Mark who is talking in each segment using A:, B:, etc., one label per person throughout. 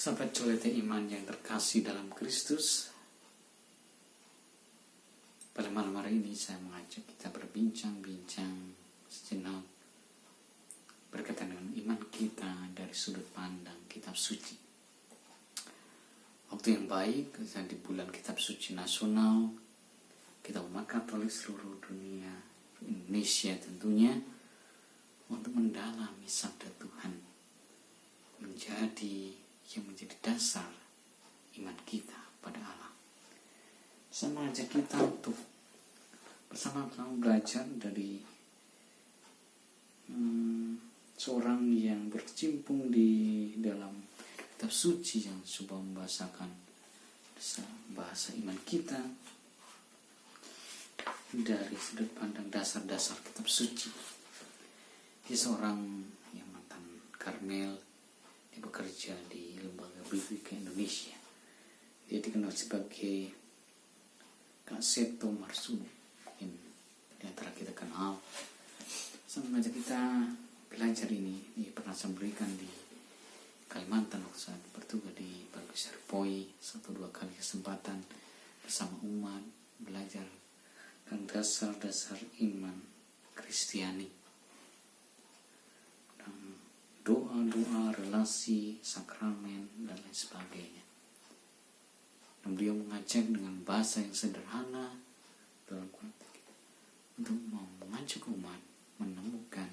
A: Sahabat Colete Iman yang terkasih dalam Kristus, pada malam hari ini saya mengajak kita berbincang-bincang sejenak berkaitan dengan iman kita dari sudut pandang kitab suci. Waktu yang baik di bulan kitab suci nasional, kita umat Katolik seluruh dunia, Indonesia tentunya, untuk mendalami sabda Tuhan yang menjadi dasar iman kita pada Allah. Saya mengajak kita untuk bersama-sama belajar dari seorang yang berkecimpung di dalam kitab suci yang coba membahasakan bahasa iman kita dari sudut pandang dasar-dasar kitab suci. Dia seorang yang mantan Karmel, dia bekerja di Lembaga Biblika Indonesia. Dia dikenal sebagai Kak Seto Marsudi, mungkin di antara kita kenal. Saya mengajak kita belajar ini. Dia pernah saya berikan di Kalimantan waktu saat bertugas di Bagus Serpoi, 1-2 kali kesempatan bersama umat belajar tentang dasar-dasar iman Kristiani, dan doa-doa, relasi, sakramen, dan lain sebagainya. Dan beliau mengajak dengan bahasa yang sederhana dalam konteks untuk mengajak umat menemukan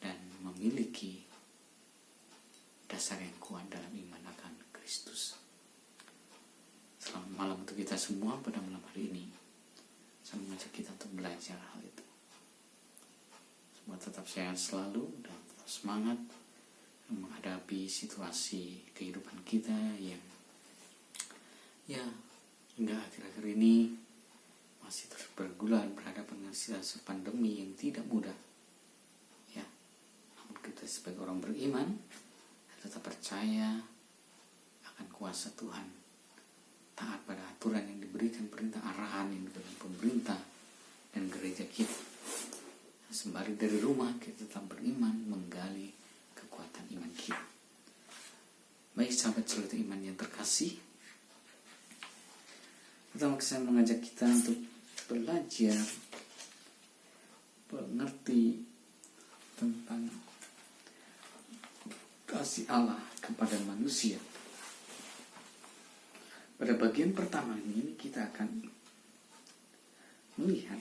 A: dan memiliki dasar yang kuat dalam iman akan Kristus. Selamat malam untuk kita semua pada malam hari ini. Saya mengajak kita untuk belajar hal itu. Semoga tetap sehat selalu dan tetap semangat menghadapi situasi kehidupan kita yang hingga akhir-akhir ini masih terus bergulat berhadapan dengan situasi pandemi yang tidak mudah. Namun kita sebagai orang beriman tetap percaya akan kuasa Tuhan, taat pada aturan yang diberikan, perintah arahan yang diberikan pemerintah dan gereja kita. Sembari dari rumah kita tetap beriman, menggali kekuatan iman kita. Baik sahabat Colete Iman yang terkasih, pertama saya mengajak kita untuk belajar mengerti tentang kasih Allah kepada manusia. Pada bagian pertama ini kita akan melihat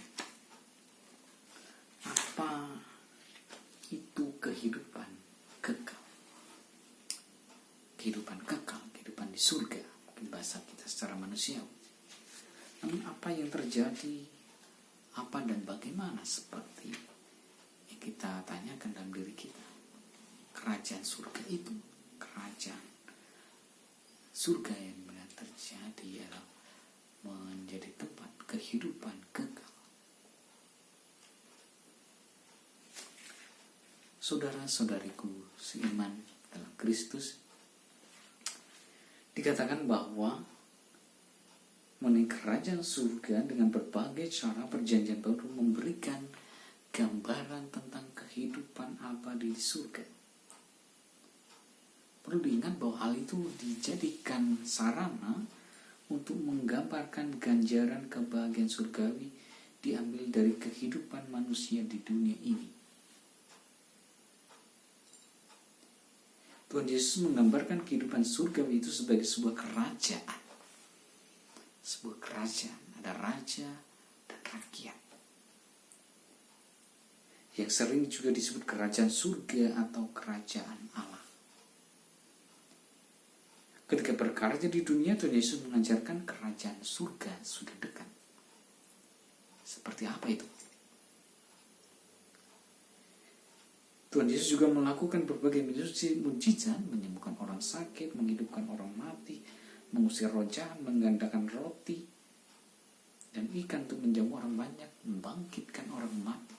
A: apa itu kehidupan kekal. Kehidupan kekal, kehidupan di surga, mungkin bahasa kita secara manusiawi. Namun apa yang terjadi, apa dan bagaimana, seperti yang kita tanyakan dalam diri kita. Kerajaan surga itu, kerajaan surga yang benar terjadi adalah menjadi tempat kehidupan kekal. Saudara-saudariku seiman dalam Kristus, dikatakan bahwa mengenai kerajaan surga dengan berbagai cara perjanjian baru memberikan gambaran tentang kehidupan abadi di surga. Perlu diingat bahwa hal itu dijadikan sarana untuk menggambarkan ganjaran kebahagiaan surgawi diambil dari kehidupan manusia di dunia ini. Tuhan Yesus menggambarkan kehidupan surgawi itu sebagai sebuah kerajaan. Sebuah kerajaan, ada raja dan rakyat. Yang sering juga disebut kerajaan surga atau kerajaan Allah. Ketika berkarya di dunia, Tuhan Yesus mengajarkan kerajaan surga sudah dekat. Seperti apa itu? Tuhan Yesus juga melakukan berbagai mujizat, menyembuhkan orang sakit, menghidupkan orang mati, mengusir roh jahat, menggandakan roti dan ikan untuk menjamu orang banyak, membangkitkan orang mati.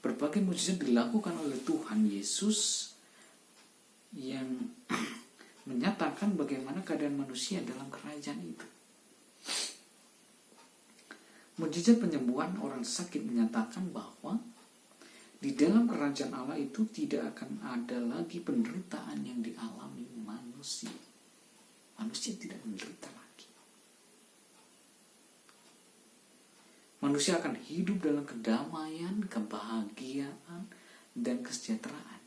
A: Berbagai mujizat dilakukan oleh Tuhan Yesus yang menyatakan bagaimana keadaan manusia dalam kerajaan itu. Mujizat penyembuhan orang sakit menyatakan bahwa Di dalam kerajaan Allah itu tidak akan ada lagi penderitaan yang dialami manusia. Manusia tidak menderita lagi. Manusia akan hidup dalam kedamaian, kebahagiaan, dan kesejahteraan.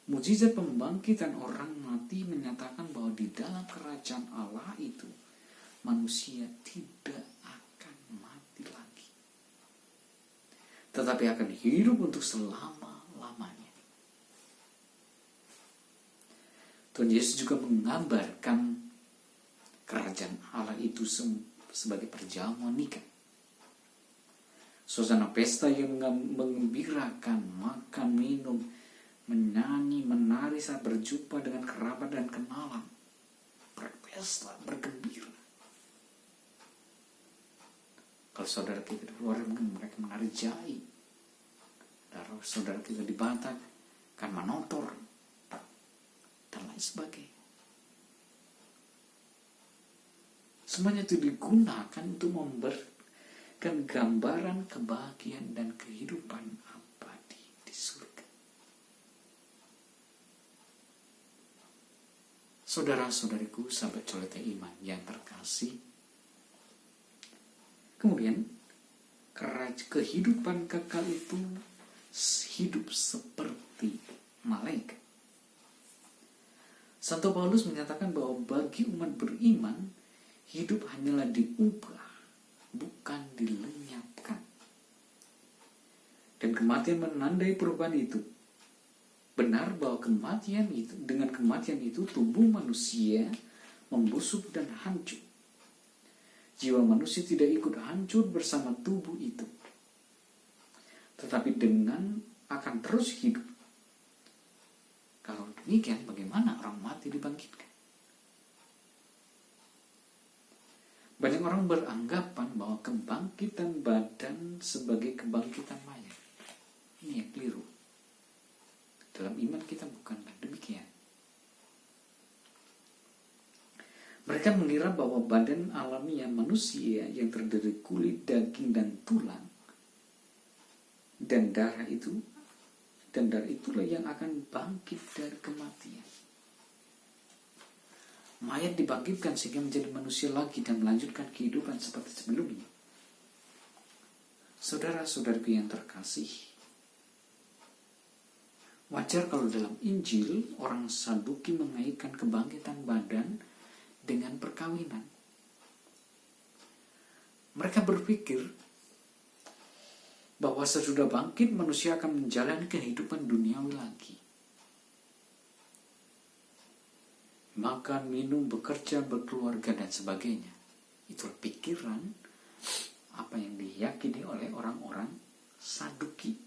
A: Mukjizat pembangkitan orang mati menyatakan bahwa di dalam kerajaan Allah itu manusia tidak akan mati lagi, tetapi akan hidup untuk selama-lamanya. Tuhan Yesus juga menggambarkan kerajaan Allah itu sebagai perjamuan nikah. Suasana pesta yang mengembirakan, makan, minum, menyanyi, menari saat berjumpa dengan kerabat dan kenalan, berpesta, bergembira. Kalau saudara kita di luar, mereka menari jai. Kalau saudara kita di Batak kan manotor dan lain sebagainya. Semuanya itu digunakan untuk memberikan gambaran kebahagiaan dan kehidupan abadi di surga. Saudara-saudariku, sahabat colete iman yang terkasih, kemudian kehidupan kekal itu hidup seperti malaikat. Santo Paulus menyatakan bahwa bagi umat beriman, hidup hanyalah diubah, bukan dilenyapkan. Dan kematian menandai perubahan itu. Benar bahwa dengan kematian itu tubuh manusia membusuk dan hancur. Jiwa manusia tidak ikut hancur bersama tubuh itu, tetapi akan terus hidup. Kalau demikian, bagaimana orang mati dibangkitkan? Banyak orang beranggapan bahwa kebangkitan badan sebagai kebangkitan mayat. Ini yang keliru. Dalam iman kita bukanlah demikian. Mereka mengira bahwa badan alamiah manusia yang terdiri kulit, daging, dan tulang dan darah itulah yang akan bangkit dari kematian. Mayat dibangkitkan sehingga menjadi manusia lagi dan melanjutkan kehidupan seperti sebelumnya. Saudara-saudariku yang terkasih, wajar kalau dalam Injil orang Saduki mengaitkan kebangkitan badan dengan perkawinan. Mereka berpikir bahwa sesudah bangkit manusia akan menjalani kehidupan duniawi lagi. Makan, minum, bekerja, berkeluarga, dan sebagainya. Itulah pikiran apa yang diyakini oleh orang-orang Saduki.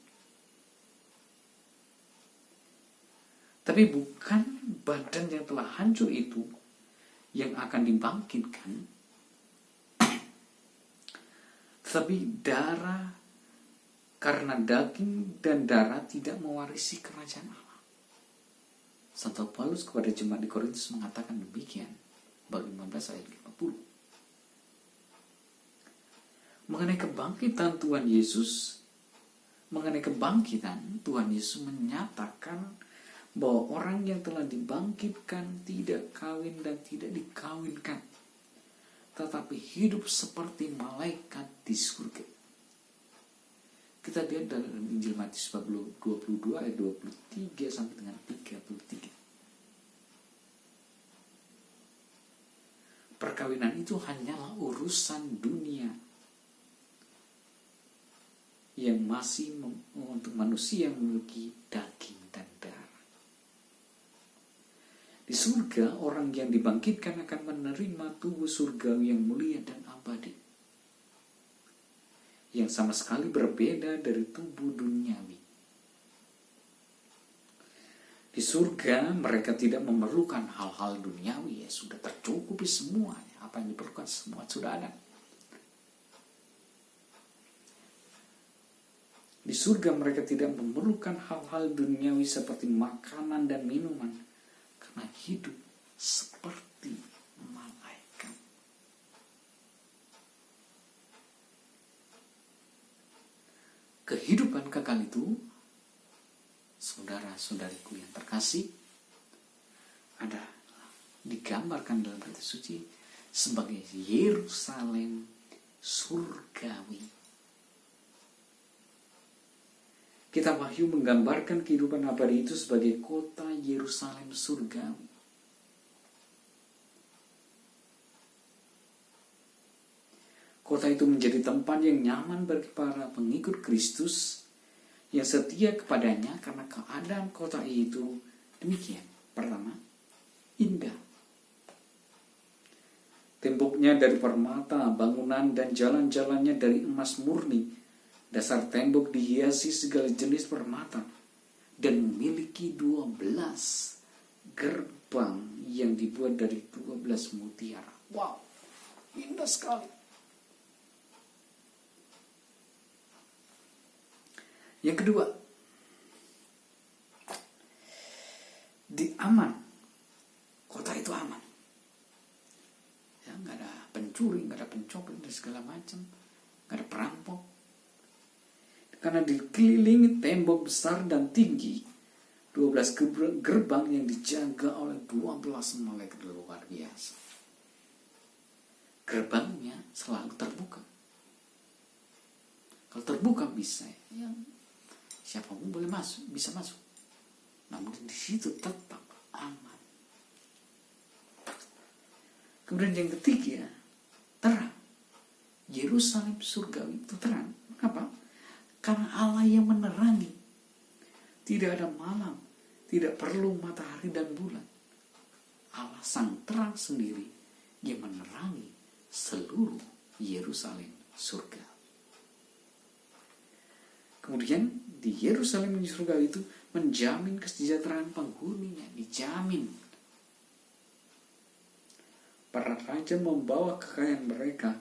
A: Tapi bukan badan yang telah hancur itu yang akan dibangkitkan, tetapi darah, karena daging dan darah tidak mewarisi kerajaan Allah. Santo Paulus kepada jemaat di Korintus mengatakan demikian, bab 15 ayat 50. Mengenai kebangkitan Tuhan Yesus menyatakan bahwa orang yang telah dibangkitkan tidak kawin dan tidak dikawinkan, tetapi hidup seperti malaikat di surga. Kita lihat dalam Injil Matius 22 ayat 23 sampai dengan 33. Perkawinan itu hanyalah urusan dunia yang masih untuk manusia yang memiliki daging dan darah. Di surga, orang yang dibangkitkan akan menerima tubuh surgawi yang mulia dan abadi, yang sama sekali berbeda dari tubuh duniawi. Di surga, mereka tidak memerlukan hal-hal duniawi, ya sudah tercukupi semuanya. Apa yang diperlukan semua sudah ada. Di surga mereka tidak memerlukan hal-hal duniawi seperti makanan dan minuman, karena hidup seperti malaikat. kehidupan kekal itu, saudara-saudariku yang terkasih, ada digambarkan dalam kitab suci sebagai Yerusalem surgawi. Kitab Wahyu menggambarkan kehidupan abadi itu sebagai kota Yerusalem surgawi. Kota itu menjadi tempat yang nyaman bagi para pengikut Kristus yang setia kepadanya karena keadaan kota itu demikian. Pertama, indah. Temboknya dari permata, bangunan dan jalan-jalannya dari emas murni. Dasar tembok dihiasi segala jenis permata dan memiliki 12 gerbang yang dibuat dari 12 mutiara. Wow, indah sekali. Yang kedua, aman. Kota itu aman. Ya, nggak ada pencuri, nggak ada pencopet dan segala macam, nggak ada perampok. Karena dikelilingi tembok besar dan tinggi, 12 gerbang yang dijaga oleh 12 malaikat luar biasa. Gerbangnya selalu terbuka. Kalau terbuka bisa, ya, siapapun boleh masuk, bisa masuk. Namun di situ tetap aman. Kemudian yang ketiga, terang. Yerusalem surgawi itu terang. Kenapa? Karena Allah yang menerangi. Tidak ada malam, tidak perlu matahari dan bulan. Allah sang terang sendiri yang menerangi seluruh Yerusalem surga. Kemudian di Yerusalem surga itu menjamin kesejahteraan penghuninya, dijamin. Para raja membawa kekayaan mereka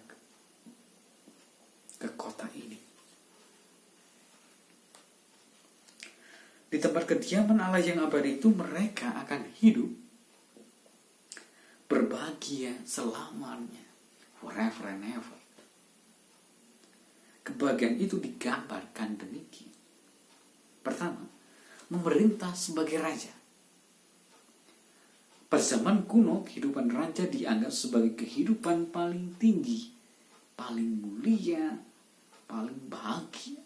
A: ke kota ini. Di tempat kediaman Allah yang abadi itu mereka akan hidup berbahagia selamanya, forever and ever. Kebahagiaan itu digambarkan demikian. Pertama, memerintah sebagai raja. Pada zaman kuno, kehidupan raja dianggap sebagai kehidupan paling tinggi, paling mulia, paling bahagia.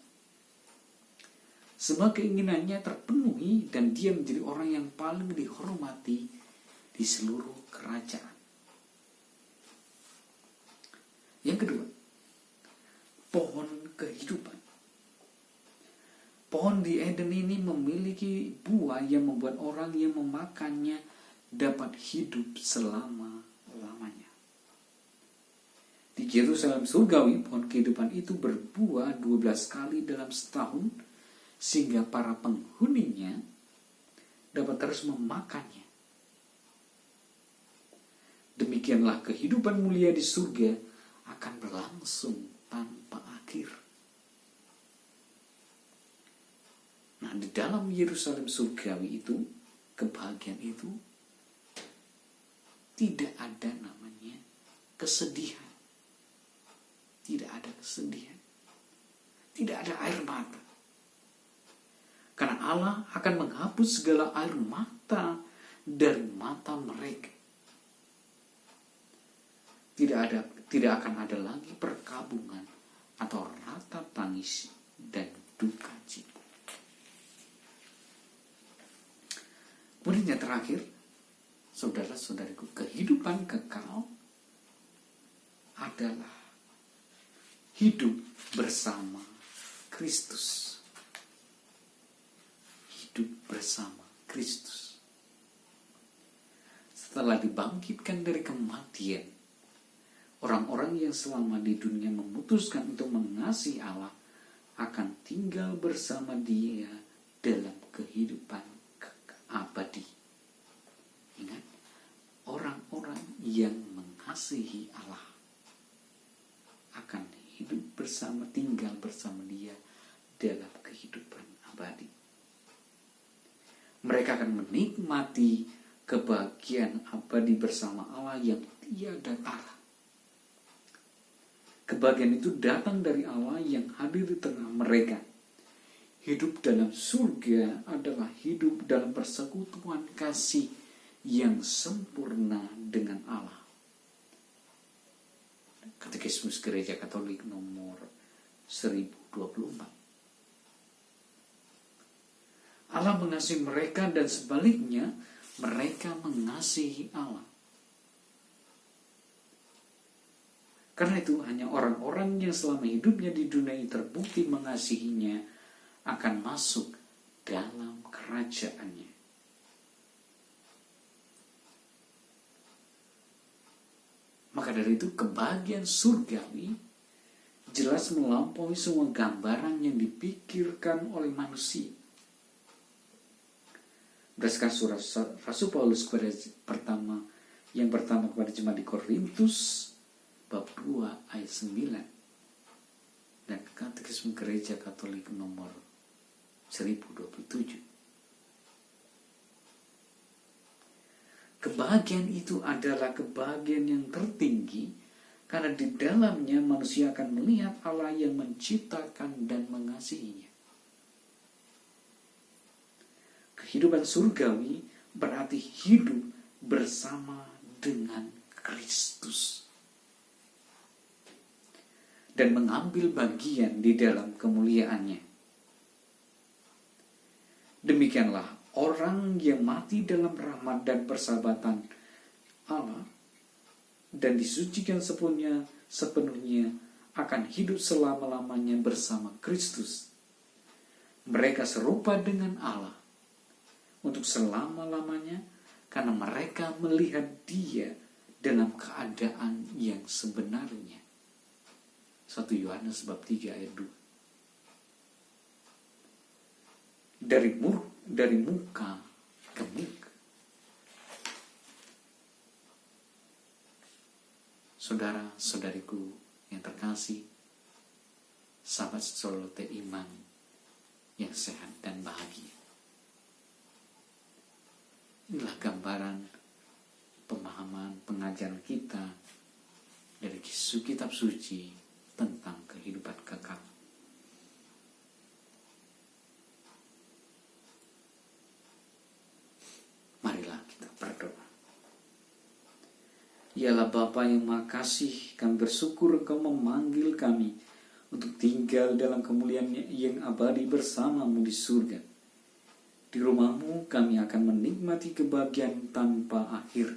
A: Semua keinginannya terpenuhi dan dia menjadi orang yang paling dihormati di seluruh kerajaan. Yang kedua, pohon kehidupan. Pohon di Eden ini memiliki buah yang membuat orang yang memakannya dapat hidup selama-lamanya. Di Yerusalem surgawi, pohon kehidupan itu berbuah 12 kali dalam setahun, sehingga para penghuninya dapat terus memakannya. Demikianlah kehidupan mulia di surga akan berlangsung tanpa akhir. Nah, di dalam Yerusalem surgawi itu, kebahagiaan itu tidak ada namanya kesedihan. Tidak ada kesedihan. Tidak ada air mata. Karena Allah akan menghapus segala air mata dari mata mereka. Tidak akan ada lagi perkabungan atau ratap tangis dan duka cita. Kemudian yang terakhir, saudara-saudariku, kehidupan kekal adalah hidup bersama Kristus. Hidup bersama Kristus. Setelah dibangkitkan dari kematian, orang-orang yang selama di dunia memutuskan untuk mengasihi Allah akan tinggal bersama Dia dalam kehidupan abadi. Ingat, orang-orang yang mengasihi Allah akan hidup bersama, tinggal bersama Dia dalam kehidupan abadi. Mereka akan menikmati kebahagiaan abadi bersama Allah yang tiada tara. Kebahagiaan itu datang dari Allah yang hadir di tengah mereka hidup dalam surga adalah hidup dalam persekutuan kasih yang sempurna dengan Allah. Katekismus Gereja Katolik nomor 1024. Allah mengasihi mereka dan sebaliknya mereka mengasihi Allah. Karena itu hanya orang-orang yang selama hidupnya di dunia ini terbukti mengasihinya akan masuk dalam kerajaannya. Maka dari itu kebahagiaan surgawi jelas melampaui semua gambaran yang dipikirkan oleh manusia. Berdasarkan surat Rasul Paulus yang pertama kepada jemaat di Korintus bab 2 ayat 9 dan Katekisme Gereja Katolik nomor 1027. Kebahagiaan itu adalah kebahagiaan yang tertinggi karena di dalamnya manusia akan melihat Allah yang menciptakan dan mengasihinya. Kehidupan surgawi berarti hidup bersama dengan Kristus dan mengambil bagian di dalam kemuliaannya. Demikianlah orang yang mati dalam rahmat dan persahabatan Allah dan disucikan sepenuhnya akan hidup selama-lamanya bersama Kristus. Mereka serupa dengan Allah untuk selama-lamanya karena mereka melihat Dia dalam keadaan yang sebenarnya. 1 Yohanes bab 3 ayat 2. Dari muka ke muka. Saudara-saudariku yang terkasih, sahabat solote iman yang sehat dan bahagia. Inilah gambaran pemahaman pengajaran kita dari kitab suci tentang kehidupan kekal. Marilah kita berdoa. Yalah Bapa yang Maha Kasih, kami bersyukur Engkau memanggil kami untuk tinggal dalam kemuliaan yang abadi bersamamu di surga. Di rumah-Mu kami akan menikmati kebahagiaan tanpa akhir.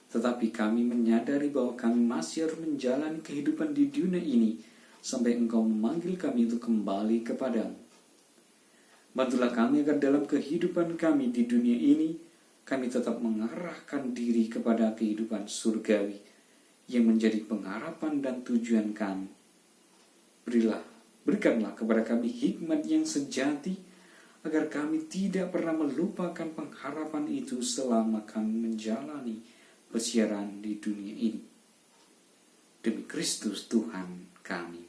A: Tetapi kami menyadari bahwa kami masih harus menjalani kehidupan di dunia ini sampai Engkau memanggil kami untuk kembali kepadamu. Bantulah kami agar dalam kehidupan kami di dunia ini, kami tetap mengarahkan diri kepada kehidupan surgawi yang menjadi pengharapan dan tujuan kami. Berikanlah kepada kami hikmat yang sejati, agar kami tidak pernah melupakan pengharapan itu selama kami menjalani persiaran di dunia ini. Demi Kristus Tuhan kami.